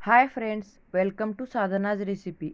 High friends, welcome to Sadhana's recipe.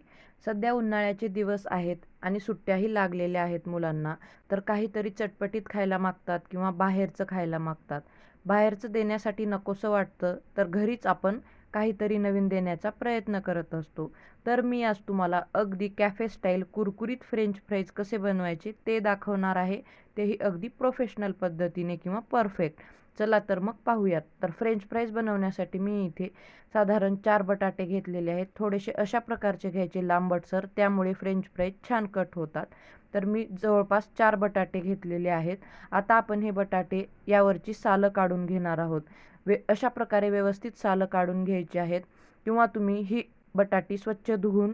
सध्या उन्हाळ्याचे दिवस आहेत आणि सुट्ट्याही लागलेल्या आहेत मुलांना. तर काहीतरी चटपटीत खायला मागतात किंवा बाहेरचं खायला मागतात. बाहेरचं देण्यासाठी नकोसं वाटतं, तर घरीच आपण काहीतरी नवीन देण्याचा प्रयत्न करत असतो. तर मी आज तुम्हाला अगदी कॅफे स्टाईल कुरकुरीत फ्रेंच फ्राईज कसे बनवायचे ते दाखवणार आहे. तेही अगदी प्रोफेशनल पद्धतीने किंवा परफेक्ट. चला तर मग पाहूयात. तर फ्रेंच फ्राईज बनवण्यासाठी मी इथे साधारण 4 बटाटे घेतलेले आहेत. थोडेसे अशा प्रकारचे घ्यायचे लांबटसर, त्यामुळे फ्रेंच फ्राईज छान कट होतात. तर मी जवळपास 4 बटाटे घेतलेले आहेत. आता आपण हे बटाटे यावरची सालं काढून घेणार आहोत. अशा प्रकारे व्यवस्थित सालं काढून घ्यायची आहेत किंवा तुम्ही ही बटाटी स्वच्छ धुवून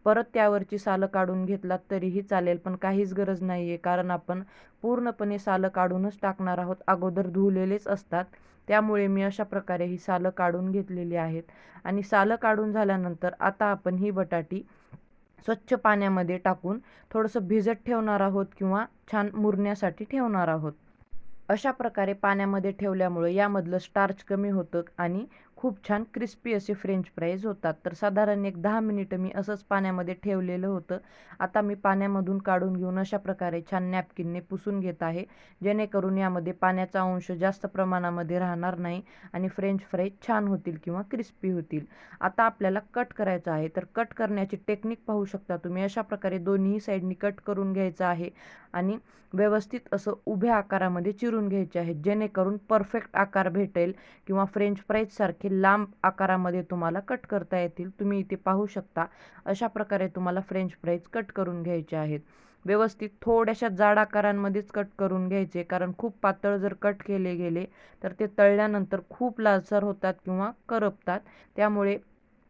परत त्यावरची सालं काढून घेतलात तरीही चालेल, पण काहीच गरज नाही आहे, कारण आपण पूर्णपणे सालं काढूनच टाकणार आहोत. अगोदर धुवलेलेच असतात. त्यामुळे मी अशा प्रकारे ही सालं काढून घेतलेली आहेत आणि सालं काढून झाल्यानंतर आता आपण ही बटाटी स्वच्छ पाण्यामध्ये टाकून थोडंसं भिजत ठेवणार आहोत किंवा छान मुरण्यासाठी ठेवणार आहोत. अशा प्रकारे पाण्यामध्ये ठेवल्यामुळे यामधलं स्टार्च कमी होतं आणि खूप छान क्रिस्पी असे फ्रेंच फ्राईज होतात. तर साधारण एक 10 मिनिटं मी असंच पाण्यामध्ये ठेवलेलं होतं. आता मी पाण्यामधून काढून घेऊन अशा प्रकारे छान नॅपकिनने पुसून घेत आहे, जेणेकरून यामध्ये पाण्याचा अंश जास्त प्रमाणामध्ये राहणार नाही आणि फ्रेंच फ्राईज छान होतील किंवा क्रिस्पी होतील. आता आपल्याला कट करायचं आहे. तर कट करण्याची टेक्निक पाहू शकता तुम्ही. अशा प्रकारे दोन्ही साईडनी कट करून घ्यायचं आहे आणि व्यवस्थित असं उभ्या आकारामध्ये चिरून घ्यायचे आहेत, जेणेकरून परफेक्ट आकार भेटेल किंवा फ्रेंच फ्राईजसारखे लांब आकारामध्ये तुम्हाला कट करता येतील. तुम्ही इथे पाहू शकता, अशा प्रकारे तुम्हाला फ्रेंच फ्राईज कट करून घ्यायचे आहेत. व्यवस्थित थोड्याशा जाड आकारांमध्येच कट करून घ्यायचे, कारण खूप पातळ जर कट केले गेले तर ते तळल्यानंतर खूप लालसर होतात किंवा करपतात. त्यामुळे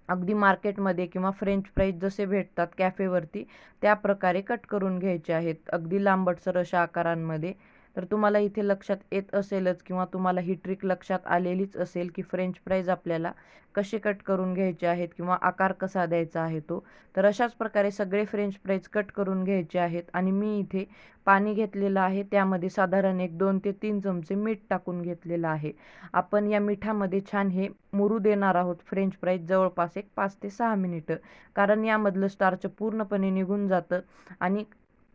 अगदी मार्केटमध्ये किंवा फ्रेंच फ्राईज जसे भेटतात कॅफेवरती त्या प्रकारे कट करून घ्यायचे आहेत, अगदी लांबटसर अशा आकारांमध्ये. तर तुम्हाला इथे लक्षात येत असेलच किंवा तुम्हाला ही ट्रिक लक्षात आलेलीच असेल की फ्रेंच फ्राईज आपल्याला कसे कट करून घ्यायचे आहेत किंवा आकार कसा द्यायचा आहे तो. तर अशाच प्रकारे सगळे फ्रेंच फ्राईज कट करून घ्यायचे आहेत आणि मी इथे पाणी घेतलेलं आहे, त्यामध्ये साधारण एक 2 ते 3 चमचे मीठ टाकून घेतलेलं आहे. आपण या मिठामध्ये छान हे मुरू देणार आहोत फ्रेंच फ्राईज जवळपास एक 5 ते 6 मिनिटं, कारण यामधलं स्टार्च पूर्णपणे निघून जातं आणि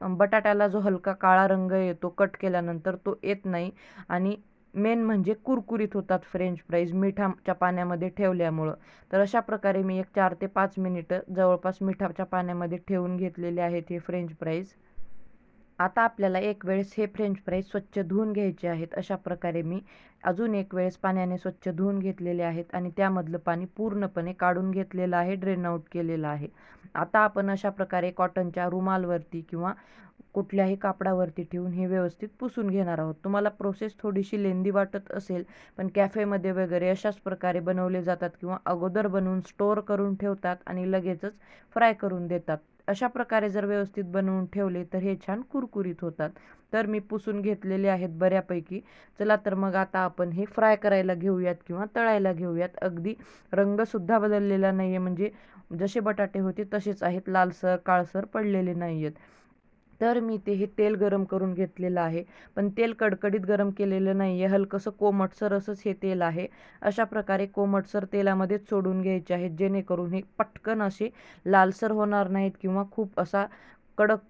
बटाट्याला जो हलका काळा रंग येतो कट केल्यानंतर तो येत नाही आणि मेन म्हणजे कुरकुरीत होतात फ्रेंच फ्राईज मिठाच्या पाण्यामध्ये ठेवल्यामुळं. तर अशा प्रकारे मी एक 4 ते 5 मिनिटं जवळपास मिठाच्या पाण्यामध्ये ठेवून घेतलेले आहेत हे फ्रेंच फ्राईज. आता आपल्याला एक वेळेस हे फ्रेंच फ्राईज स्वच्छ धुवून घ्यायचे आहेत. अशा प्रकारे मी अजून एक वेळेस पाण्याने स्वच्छ धुवून घेतलेले आहेत आणि त्यामधलं पाणी पूर्णपणे काढून घेतलेलं आहे, ड्रेन आउट केलेलं आहे. आता आपण अशा प्रकारे कॉटनच्या रुमालवरती किंवा कुठल्याही कापडावरती ठेवून हे व्यवस्थित पुसून घेणार आहोत. तुम्हाला प्रोसेस थोडीशी लेंदी वाटत असेल, पण कॅफेमध्ये वगैरे अशाच प्रकारे बनवले जातात किंवा अगोदर बनवून स्टोअर करून ठेवतात आणि लगेचच फ्राय करून देतात. अशा प्रकारे जर व्यवस्थित बनवून ठेवले तर हे छान कुरकुरीत होतात. तर मी पुसून घेतलेले आहेत बऱ्यापैकी. चला तर मग आता आपण हे फ्राय करायला घेऊयात किंवा तळायला घेऊयात. अगदी रंगसुद्धा बदललेला नाही आहे, म्हणजे जसे बटाटे होते तसेच आहेत, लालसर काळसर पडलेले नाही आहेत. तर मी ते हे तेल गरम करून घेतलेलं आहे, पण तेल कडकडीत गरम केलेलं नाही आहे, हलकंसं कोमटसर असंच हे तेल आहे. अशा प्रकारे कोमटसर तेलामध्येच सोडून घ्यायचे आहेत, जेणेकरून हे पटकन असे लालसर होणार नाहीत किंवा खूप असा कडक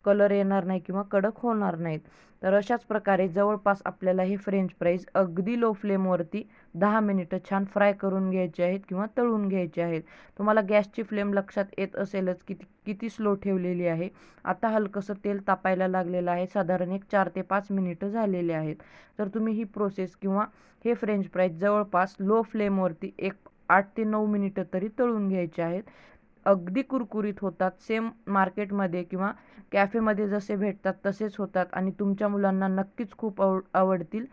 कलर येणार नाही किंवा कडक होणार नाहीत. तर अशाच प्रकारे जवळपास आपल्याला हे फ्रेंच फ्राईज अगदी लो फ्लेमवरती 10 मिनिटं छान फ्राय करून घ्यायचे आहेत किंवा तळून घ्यायचे आहेत. तुम्हाला गॅसची फ्लेम लक्षात येत असेलच किती किती स्लो ठेवलेली आहे. आता हलकंसं तेल तापायला लागलेलं आहे, साधारण एक 4 ते 5 मिनिटं झालेले आहेत. तर तुम्ही ही प्रोसेस किंवा हे फ्रेंच फ्राईज जवळपास लो फ्लेमवरती एक 8 ते 9 मिनिटं तरी तळून घ्यायचे आहेत. अगदी कुरकुरीत होतात. सेम मार्केटमध्ये किंवा कॅफेमध्ये जसे भेटतात तसेच होतात आणि तुमच्या मुलांना नक्कीच खूप आवडतील.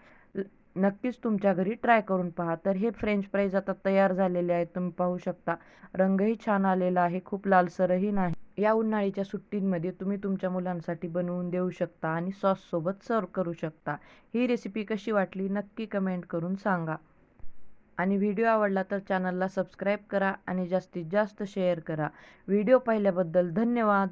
नक्कीच तुमच्या घरी ट्राय करून पहा. तर हे फ्रेंच फ्राईज आता तयार झालेले आहेत. तुम्ही पाहू शकता, रंगही छान आलेला आहे, खूप लालसरही नाही. या उन्हाळीच्या सुट्टींमध्ये तुम्ही तुमच्या मुलांसाठी बनवून देऊ शकता आणि सॉससोबत सर्व्ह करू शकता. ही रेसिपी कशी वाटली नक्की कमेंट करून सांगा. आणि व्हिडिओ आवडला तर चॅनलला सबस्क्राईब करा आणि जास्तीत जास्त शेअर करा. व्हिडिओ पाहिल्याबद्दल धन्यवाद.